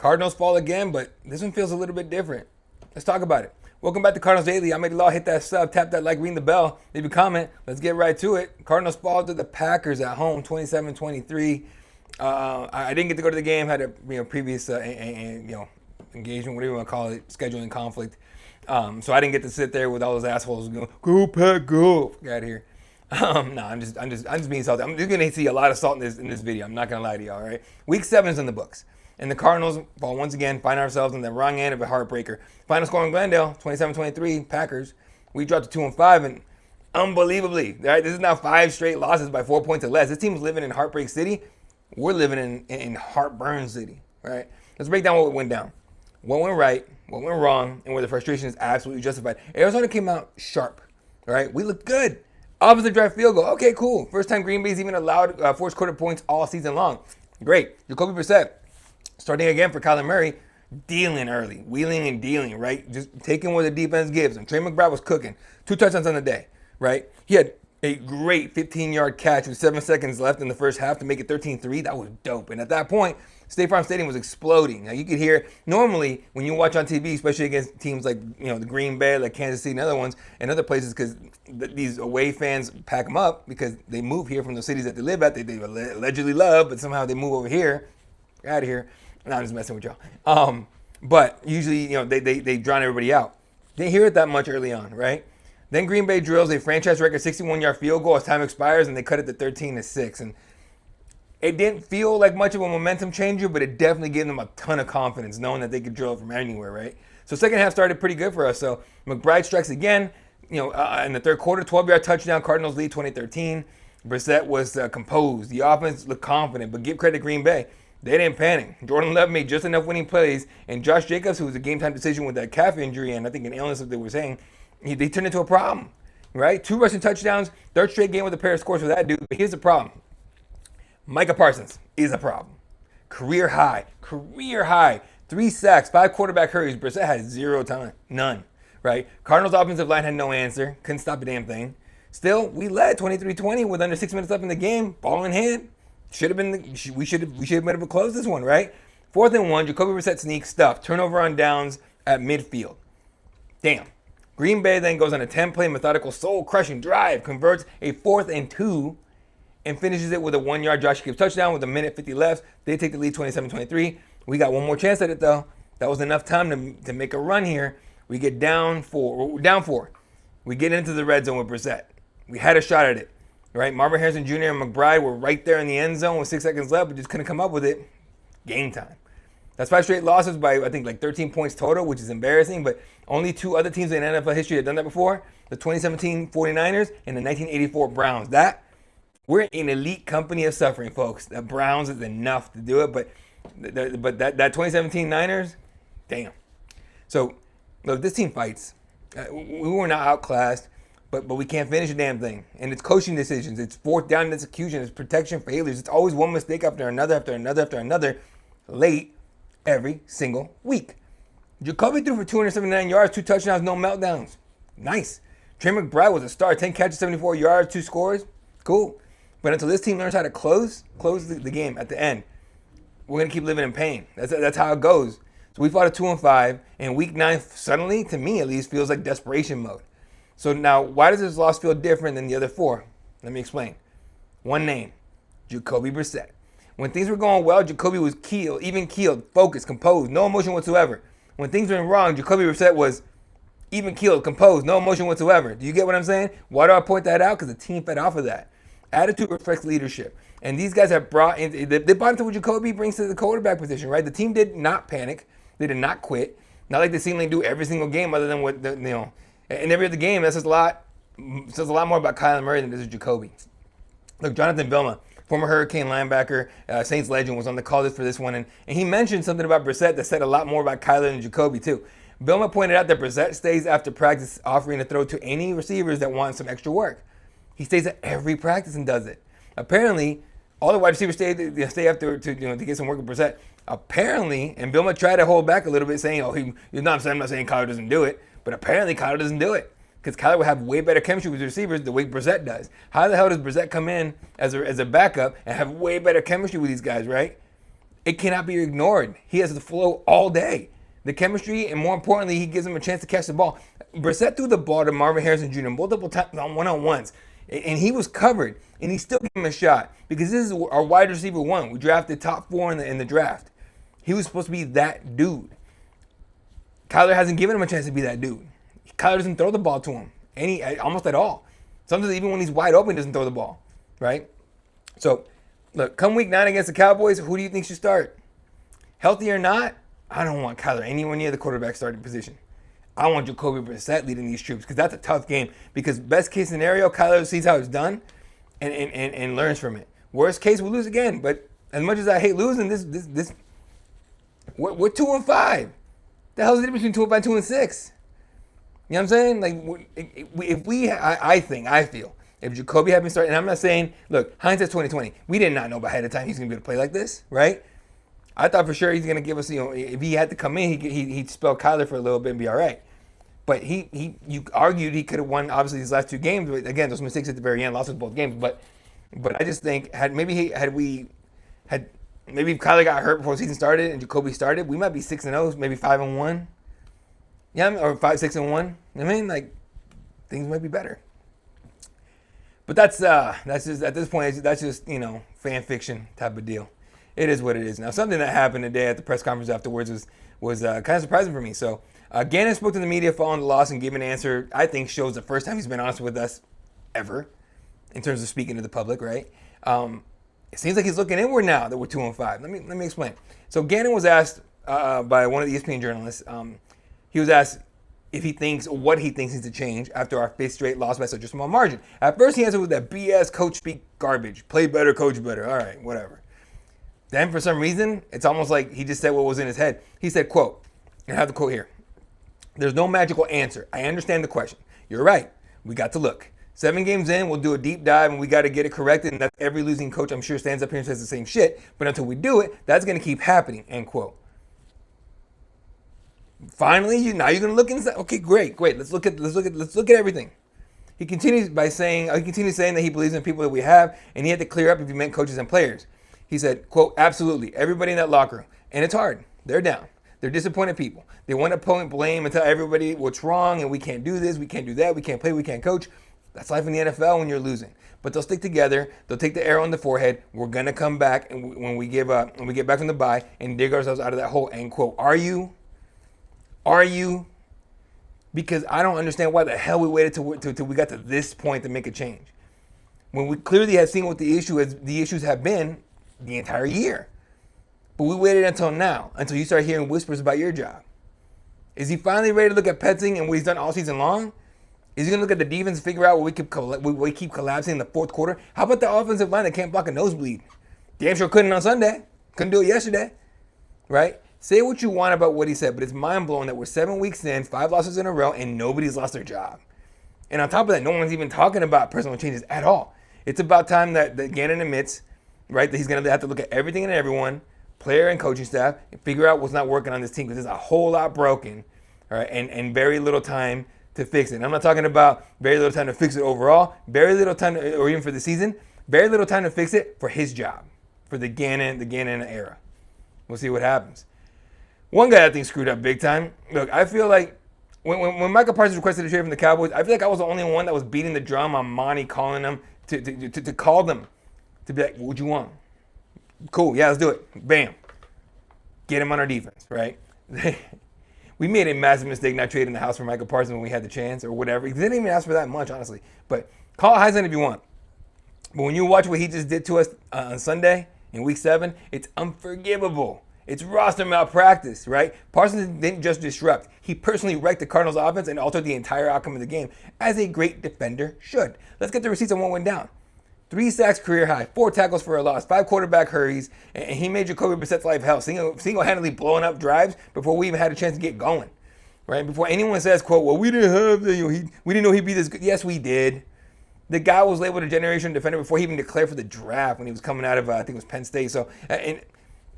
Cardinals fall again, but this one feels a little bit different. Let's talk about it. Welcome back to Cardinals Daily. I'm Eddie Law. Hit that sub, tap that like, ring the bell, leave a comment. Let's get right to it. Cardinals fall to the Packers at home, 27-23. I didn't get to go to the game. Had a previous engagement, whatever you want to call it, scheduling conflict. So I didn't get to sit there with all those assholes going, "Go Pack, go!" Get out of here. No, I'm just being salty. I'm just gonna see a lot of salt in this video. I'm not gonna lie to y'all. All right, Week 7 is in the books, and the Cardinals fall once again. Find ourselves on the wrong end of a heartbreaker. Final score in Glendale, 27-23. Packers. We dropped to 2-5, and unbelievably, right, this is now 5 straight losses by 4 points or less. This team's living in Heartbreak City. We're living in Heartburn City. Right. Let's break down what went down. What went right, what went wrong, and where the frustration is absolutely justified. Arizona came out sharp. All right, we look good. Opposite drive field goal. Okay, cool. First time Green Bay's even allowed fourth quarter points all season long. Great. Jacoby Brissett starting again for Kyler Murray, dealing early, wheeling and dealing, right? Just taking what the defense gives him. Trey McBride was cooking. 2 touchdowns on the day, right? He had a great 15-yard catch with 7 seconds left in the first half to make it 13-3. That was dope. And at that point, State Farm Stadium was exploding. Now you could hear, normally when you watch on TV, especially against teams like the Green Bay, like Kansas City and other ones, and other places, because these away fans pack them up because they move here from the cities that they live at, they allegedly love, but somehow they move over here. Get out of here. No, I'm just messing with y'all. But usually, they drown everybody out. Didn't hear it that much early on, right? Then Green Bay drills a franchise record 61-yard field goal as time expires, and they cut it to 13-6. And it didn't feel like much of a momentum changer, but it definitely gave them a ton of confidence, knowing that they could drill it from anywhere, right? So second half started pretty good for us. So McBride strikes again, in the third quarter, 12-yard touchdown, Cardinals lead 2013. Brissett was composed. The offense looked confident, but give credit to Green Bay. They didn't panic. Jordan Love made just enough winning plays, and Josh Jacobs, who was a game-time decision with that calf injury and I think an illness that they were saying, they turned into a problem, right? 2 rushing touchdowns, third straight game with a pair of scores for that dude. But here's the problem. Micah Parsons is a problem. Career high. 3 sacks, 5 quarterback hurries. Brissett had 0 time. None, right? Cardinals offensive line had no answer. Couldn't stop a damn thing. Still, we led 23-20 with under 6 minutes left in the game. Ball in hand. We should have been able to close this one, right? 4th and 1, Jacoby Brissett sneak stuff. Turnover on downs at midfield. Damn. Green Bay then goes on a 10-play methodical soul-crushing drive, converts a 4th and 2, and finishes it with a 1-yard Josh Jacobs touchdown with a minute 50 left. They take the lead 27-23. We got one more chance at it, though. That was enough time to make a run here. We get down 4. We get into the red zone with Brissett. We had a shot at it, right? Marvin Harrison Jr. and McBride were right there in the end zone with 6 seconds left, but just couldn't come up with it. Game time. That's 5 straight losses by, I think, like 13 points total, which is embarrassing, but only 2 other teams in NFL history have done that before. The 2017 49ers and the 1984 Browns. We're in elite company of suffering, folks. The Browns is enough to do it, but that 2017 Niners, damn. So, look, this team fights. We were not outclassed, but we can't finish a damn thing. And it's coaching decisions. It's fourth down execution. It's protection failures. It's always one mistake after another, late every single week. Jacoby threw for 279 yards, 2 touchdowns, no meltdowns. Nice. Trey McBride was a star. 10 catches, 74 yards, 2 scores. Cool. But until this team learns how to close the game at the end, we're going to keep living in pain. That's how it goes. So we fought a 2-5, and week 9 suddenly, to me at least, feels like desperation mode. So now, why does this loss feel different than the other 4? Let me explain. One name, Jacoby Brissett. When things were going well, Jacoby was even-keeled, focused, composed, no emotion whatsoever. When things went wrong, Jacoby Brissett was even-keeled, composed, no emotion whatsoever. Do you get what I'm saying? Why do I point that out? Because the team fed off of that. Attitude reflects leadership. And these guys have brought into what Jacoby brings to the quarterback position, right? The team did not panic. They did not quit. Not like they seemingly do every single game other than in every other game. That says a lot more about Kyler Murray than this is Jacoby. Look, Jonathan Vilma, former Hurricane linebacker, Saints legend, was on the call for this one. And he mentioned something about Brissett that said a lot more about Kyler than Jacoby, too. Vilma pointed out that Brissett stays after practice offering to throw to any receivers that want some extra work. He stays at every practice and does it. Apparently, all the wide receivers stay after to get some work with Brissett. Apparently, and Vilma tried to hold back a little bit, saying, I'm not saying Kyler doesn't do it, but apparently Kyler doesn't do it. Because Kyler will have way better chemistry with receivers the way Brissett does. How the hell does Brissett come in as a backup and have way better chemistry with these guys, right? It cannot be ignored. He has the flow all day. The chemistry, and more importantly, he gives him a chance to catch the ball. Brissett threw the ball to Marvin Harrison Jr. multiple times on one-on-ones, and he was covered, and he still gave him a shot because this is our wide receiver one. We drafted top 4 in the draft. He was supposed to be that dude. Kyler hasn't given him a chance to be that dude. Kyler doesn't throw the ball to him almost at all. Sometimes even when he's wide open, he doesn't throw the ball, right? So, look, come week 9 against the Cowboys, who do you think should start? Healthy or not, I don't want Kyler anywhere near the quarterback starting position. I want Jacoby Brissett leading these troops because that's a tough game. Because best case scenario, Kyler sees how it's done and learns from it. Worst case, we lose again. But as much as I hate losing, we're 2-5. The hell's the difference between 2-5 and 2-6? You know what I'm saying? Like, I feel if Jacoby had been starting, and I'm not saying, look, hindsight's 2020. We did not know ahead of time he's gonna be able to play like this, right? I thought for sure he's gonna give us, if he had to come in, he'd spell Kyler for a little bit and be all right. But you argued he could have won obviously his last 2 games. But again, those mistakes at the very end, lost us both games. But I just think maybe if Kyler got hurt before the season started and Jacoby started, we might be 6-0, maybe 5-1. Yeah, or 5-6-1. You know what I mean, like, things might be better. But that's just at this point, that's just fan fiction type of deal. It is what it is. Now, something that happened today at the press conference afterwards was kind of surprising for me. So, Gannon spoke to the media following the loss and gave an answer I think shows the first time he's been honest with us ever in terms of speaking to the public, right? It seems like he's looking inward now that we're 2-5. Let me explain. So, Gannon was asked by one of the ESPN journalists. He was asked what he thinks needs to change after our 5th straight loss by such a small margin. At first, he answered with that BS coach speak garbage. Play better, coach better. All right, whatever. Then, for some reason, it's almost like he just said what was in his head. He said, quote, and I have the quote here. There's no magical answer. I understand the question. You're right. We got to look. 7 games in, we'll do a deep dive, and we got to get it corrected. And that's every losing coach, I'm sure, stands up here and says the same shit. But until we do it, that's going to keep happening, end quote. Finally, now you're going to look inside. Okay, great. Let's look at everything. He continues saying that he believes in the people that we have, and he had to clear up if he meant coaches and players. He said, quote, absolutely, everybody in that locker room. And it's hard. They're down. They're disappointed people. They want to point blame and tell everybody what's wrong and we can't do this, we can't do that, we can't play, we can't coach. That's life in the NFL when you're losing. But they'll stick together. They'll take the arrow in the forehead. We're going to come back and when we get back from the bye and dig ourselves out of that hole, end quote. Are you? Because I don't understand why the hell we waited till we got to this point to make a change. When we clearly have seen what the issues have been the entire year. But we waited until now, until you start hearing whispers about your job. Is he finally ready to look at Petzing and what he's done all season long? Is he going to look at the defense and figure out what we keep collapsing in the fourth quarter? How about the offensive line that can't block a nosebleed? Damn sure couldn't on Sunday. Couldn't do it yesterday. Right? Say what you want about what he said, but it's mind-blowing that we're 7 weeks in, 5 losses in a row, and nobody's lost their job. And on top of that, no one's even talking about personal changes at all. It's about time that Gannon admits, right, that he's going to have to look at everything and everyone, player and coaching staff, and figure out what's not working on this team because there's a whole lot broken, all right, and very little time to fix it. And I'm not talking about very little time to fix it overall, very little time, or even for the season, very little time to fix it for his job, for the Gannon era. We'll see what happens. One guy I think screwed up big time. Look, I feel like when Micah Parsons requested a trade from the Cowboys, I feel like I was the only one that was beating the drum on Monty calling them to call them to be like, what you want? Cool, yeah, let's do it. Bam. Get him on our defense, right? We made a massive mistake not trading the house for Micah Parsons when we had the chance or whatever. He didn't even ask for that much, honestly. But call it Heisen if you want. But when you watch what he just did to us on Sunday in Week 7, it's unforgivable. It's roster malpractice, right? Parsons didn't just disrupt. He personally wrecked the Cardinals offense and altered the entire outcome of the game, as a great defender should. Let's get the receipts on what went down. 3 sacks career high, 4 tackles for a loss, 5 quarterback hurries, and he made Jacoby Brissett's life hell, single-handedly blowing up drives before we even had a chance to get going, right? Before anyone says, quote, well, we didn't have we didn't know he'd be this good. Yes, we did. The guy was labeled a generation defender before he even declared for the draft when he was coming out of, I think it was Penn State. So, and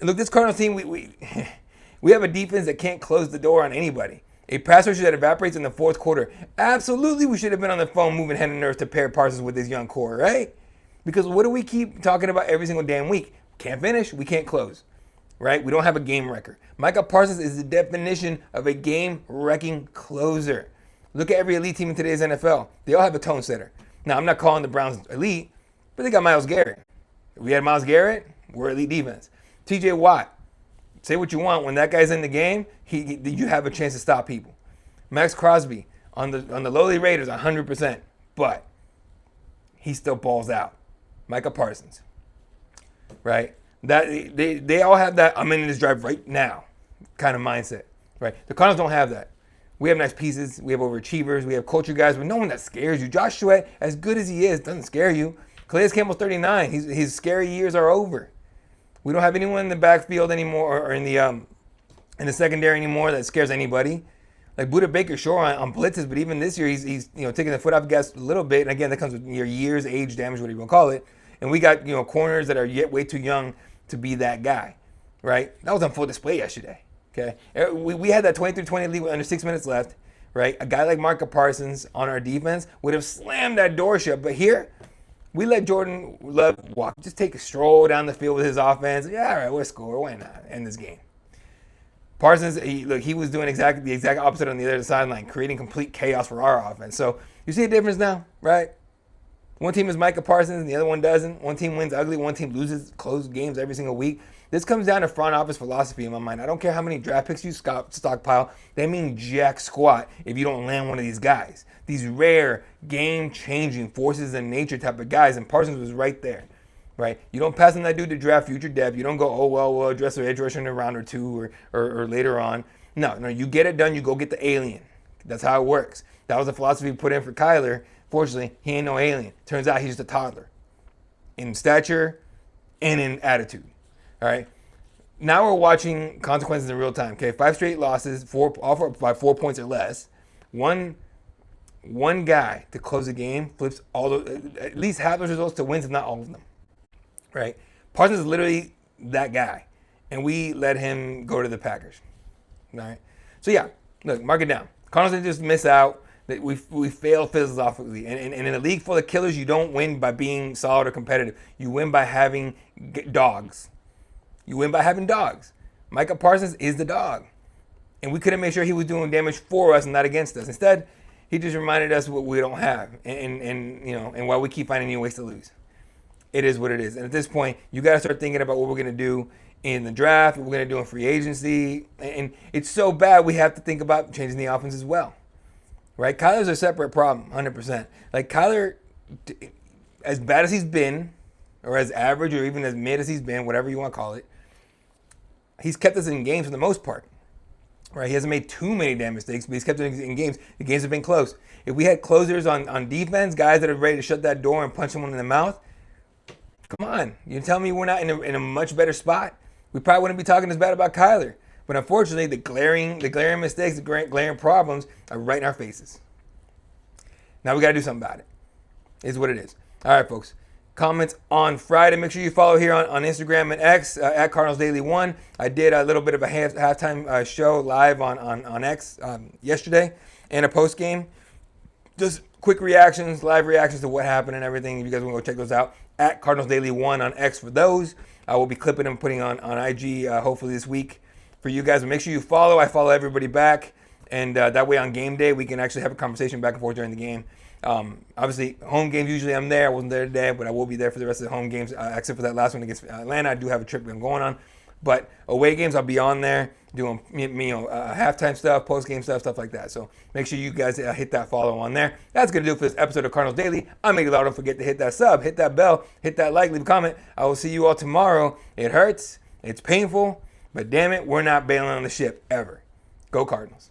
look, this Cardinals team, we have a defense that can't close the door on anybody. A pass rusher that evaporates in the fourth quarter. Absolutely, we should have been on the phone moving head and nerves to pair Parsons with this young core, right? Because what do we keep talking about every single damn week? Can't finish, we can't close. right? We don't have a game wrecker. Micah Parsons is the definition of a game-wrecking closer. Look at every elite team in today's NFL. They all have a tone setter. Now, I'm not calling the Browns elite, but they got Myles Garrett. If we had Myles Garrett, we're elite defense. TJ Watt, say what you want. When that guy's in the game, you have a chance to stop people. Max Crosby on the lowly Raiders, 100%, but he still balls out. Micah Parsons, right? That they all have that I'm in this drive right now kind of mindset, right? The Cardinals don't have that. We have nice pieces. We have overachievers. We have culture guys, but no one that scares you. Josh Sweat, as good as he is, doesn't scare you. Calais Campbell's 39. His scary years are over. We don't have anyone in the backfield anymore or in the secondary anymore that scares anybody. Like Budda Baker, sure, on blitzes, but even this year he's taking the foot off the gas a little bit. And again, that comes with your years, age, damage, whatever you want to call it. And we got corners that are yet way too young to be that guy, right? That was on full display yesterday. Okay, we had that 23-20 lead with under 6 minutes left, right? A guy like Micah Parsons on our defense would have slammed that door shut, but here we let Jordan Love walk, just take a stroll down the field with his offense. Yeah, all right, we'll score. Why not end this game? Parsons, he was doing the exact opposite on the other sideline, creating complete chaos for our offense. So you see a difference now, right? One team is Micah Parsons and the other one doesn't. One team wins ugly. One team loses close games every single week. This comes down to front office philosophy in my mind. I don't care how many draft picks you stockpile. They mean jack squat if you don't land one of these guys. These rare, game-changing forces in nature type of guys, and Parsons was right there, right? You don't pass on that dude to draft future depth. You don't go, oh, well, we'll address the edge rusher in a round or two or later on. No, you get it done. You go get the alien. That's how it works. That was the philosophy put in for Kyler. Fortunately, he ain't no alien. Turns out he's just a toddler in stature and in attitude. All right. Now we're watching consequences in real time. Okay, 5 straight losses, all by 4 points or less. One guy to close the game flips at least half those results to wins, if not all of them. Right. Parsons is literally that guy, and we let him go to the Packers. All right. So yeah, look, mark it down. Cardinals didn't just miss out. We fail philosophically. And in a league full of killers, you don't win by being solid or competitive. You win by having dogs. You win by having dogs. Micah Parsons is the dog. And we couldn't make sure he was doing damage for us and not against us. Instead, he just reminded us what we don't have and why we keep finding new ways to lose. It is what it is. And at this point, you got to start thinking about what we're going to do in the draft, what we're going to do in free agency. And it's so bad we have to think about changing the offense as well. Right? Kyler's a separate problem, 100%. Like Kyler, as bad as he's been, or as average or even as mid as he's been, whatever you want to call it, he's kept us in games for the most part. Right? He hasn't made too many damn mistakes, but he's kept us in games. The games have been close. If we had closers on defense, guys that are ready to shut that door and punch someone in the mouth, come on. You tell me we're not in a much better spot? We probably wouldn't be talking as bad about Kyler. But unfortunately, the glaring mistakes, the glaring problems are right in our faces. Now we got to do something about it. Is what it is. All right, folks. Comments on Friday. Make sure you follow here on Instagram and X at Cardinals Daily 1. I did a little bit of a halftime show live on X yesterday and a post game. Just quick reactions, live reactions to what happened and everything. If you guys want to go check those out, at Cardinals Daily 1 on X for those. I will be clipping and putting on IG hopefully this week for you guys. But make sure you follow. I follow everybody back. And that way on game day, we can actually have a conversation back and forth during the game. Obviously, home games, usually I'm there. I wasn't there today, but I will be there for the rest of the home games, except for that last one against Atlanta. I do have a trip I'm going on. But away games, I'll be on there doing halftime stuff, post-game stuff like that. So make sure you guys hit that follow on there. That's going to do it for this episode of Cardinals Daily. I'm Eddie Cuevas. Don't forget to hit that sub, hit that bell, hit that like, leave a comment. I will see you all tomorrow. It hurts. It's painful. But damn it, we're not bailing on the ship ever. Go Cardinals.